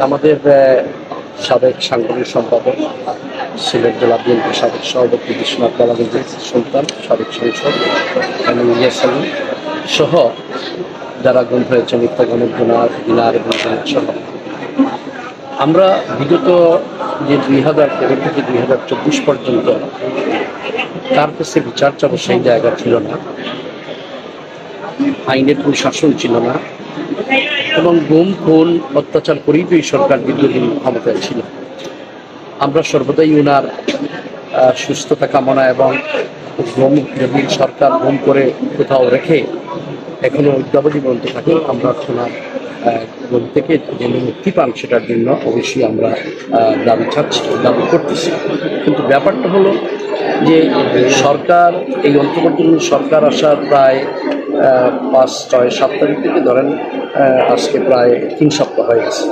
আমাদের সাবেক সাংগঠনিক সম্পাদক সিলেট জেলা বিএনপির সাবেক সভাপতি বিশ্বনাথ বালাগঞ্জের সন্তান সাবেক সংসদ ইয়াসালিম সহ যারা গুম হয়েছে মিথ্যা গণগুনার দিনার এবং সহ আমরা বিগত যে 2013 থেকে 2024 পর্যন্ত তার কাছে বিচার চাবো সেই জায়গা ছিল না, আইনের কোনো শাসন ছিল না এবং গুম খুন অত্যাচার করেই তো এই সরকার দীর্ঘদিন ক্ষমতায় ছিল। আমরা সর্বদাই ওনার সুস্থতা কামনা এবং গুম যদি সরকার গুম করে কোথাও রেখে এখনো অদ্যাবধি বলতে থাকি আমরা ওনার গুম থেকে যেন মুক্তি পান সেটার জন্য অবশ্যই আমরা দাবি করতেছি। কিন্তু ব্যাপারটা হলো যে সরকার এই অন্তর্বর্তীকালীন সরকার আসার প্রায় 5, 6, 7 তারিখ থেকে ধরেন আজকে প্রায় 3 সপ্তাহ হয়ে গেছে।